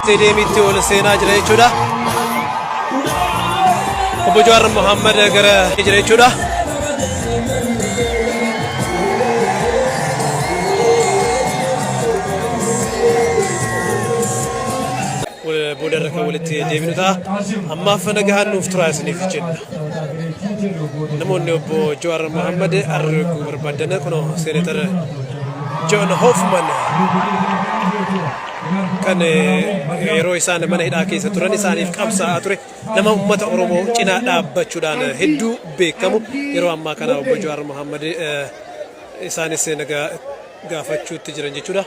Stadiumitti ol seenaa jira jechuudha. Obbo Jawaar Mohaammed gara jira jechuudha. Booda irra kan walitti deemnu ta'a. Ammaaf nagahaan nuuf turaa isiniif jenna. Namoonni obbo Jawaar Mohaammed arguu barbaadan kunoo Senator John Hoffman kan yeroo isaan mana hidhaa keessa turan isaaniif qabsaa'aa ture nama uummata Oromoo cinaa dhaabbachuudhaan hedduu beekamu yeroo ammaa kana obbo Jawaar Mohaammed isaanis nagaa gaafachuutti jiran jechuudha.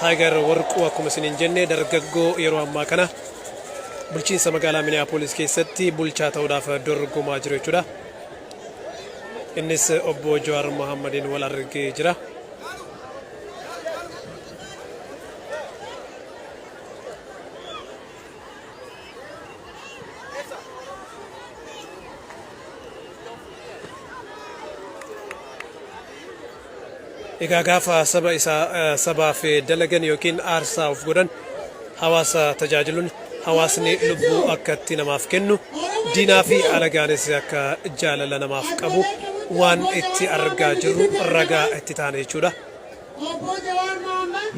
Tiger warquu akkuma isiniin jenne dargaggoo yeroo ammaa kana bulchiinsa magaalaa Minneapolis keessatti bulchaa ta'uudhaaf dorgomaa jiru jechuudha. Innis obbo Jawaar Mohaammadin wal argee jira. Egaa gaafa saba isaa sabaaf dalagan yookiin aarsaa of godhan hawaasa tajaajiluun hawaasni lubbuu akka itti namaaf kennu diinaa fi alagaanis akka jaalala namaaf qabu waan itti argaa jirru ragaa itti taane jechuudha. Obbo Jawaar Mohaammed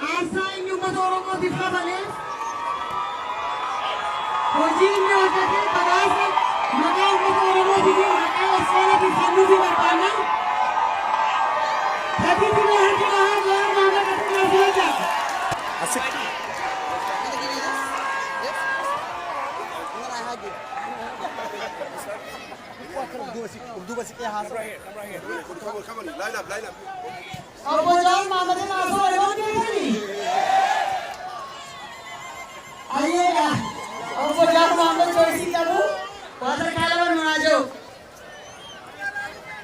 aarsaa inni uummata Oromootiif qabalee hojii inni hojjetee badhaasa maqaa uummata Oromootiif maqaa Osfaanaatiif kennuufi barbaanna. Tajaajila harkina Jawaar Mohaammed akka jiraata. Obbo Jawaar Mohaammed naasoo yoo deemani. Ayyeedha. Obbo Jawaar Mohaammed choisii qabu waata kaalaman manaa jiru.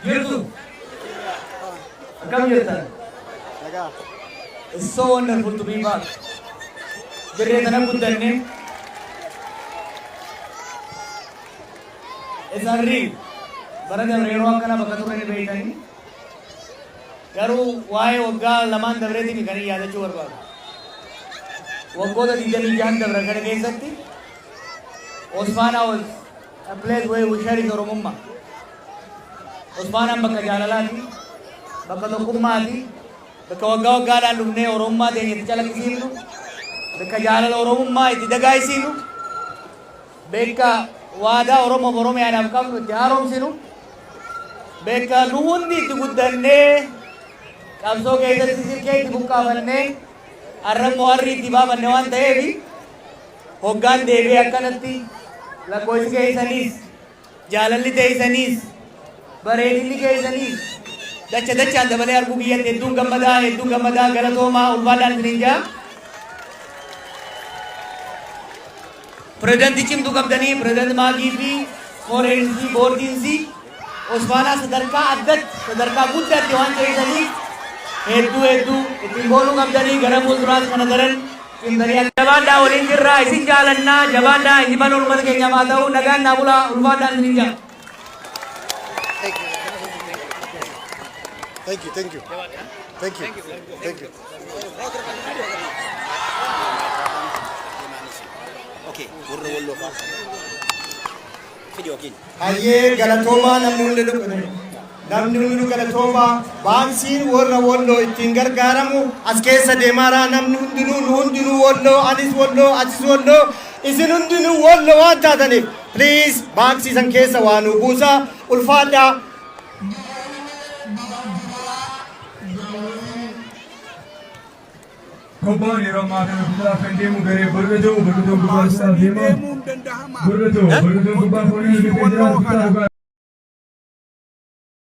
Jirtu. Akkam jirtan? It's so wonderful to be back. Jirree tana guddanne. It's unreal. Bara dabre yeroo akkana bakka turre ni beeytanii. Garuu waa'ee waggaa lamaan dabreetiin kan yaadachuu barbaadu. Waggoota 26 dabre kana keessatti Osfaana was a place where we share Oromummaa. Osfaanaan bakka jaalalaati, bakka tokkummaati, bakka waggaa waggaadhaan dhufnee Oromummaa ta'e itti calaqqisiifnu, bakka jaalala Oromummaa itti dagaagsiifnu, bakka waadaa Oromoof Oromiyaadhaaf qabnu itti haaromsinu, bakka nu hundi itti guddannee qabsoo keessatti sirkee itti buqqaafannee arrammoo harri itti baafanne waan ta'eef hoggaan deebi'ee akkanatti lakkoofsi keessaniis jaalalli ta'isaniis bareedinni keessaniis dachaan dabalee arguu biyyatti hedduun gammadaa galatoomaa ulfaadhaan isiniin jaa. Pirezidaantii cimtuu qabdanii pirezidaantii Maagii fi Mooreensi Boordiinsi Osfaanaa sadarkaa addatti sadarkaa guddaatti waan ta'isaniif hedduu ittiin boonuu qabdanii gara fuulduraas kana daran cimtanii jabaadhaa waliin jirraa isin jaalannaa jabaadhaa injifannoon uummata keenyaaf haa ta'u nagaan naa bulaa ulfaadhaan isiniin jaa. Thank you. Okay, warra walloo fa. Video kin. Ayyee galatoomaa namni hundi galatoomaa baansiin warra walloo ittiin gargaaramu as keessa deemaaraa namni hundinuu walloo anis walloo atis walloo isin hundinuu walloo waan taataniif please baaksiisan keessa waa nu buusaa ulfaadhaa. Kobbaan yeroo ammaa kana guddaa kan deemu garee bargatoo gubbaa isaa deema. Bargatoo gubbaa foonii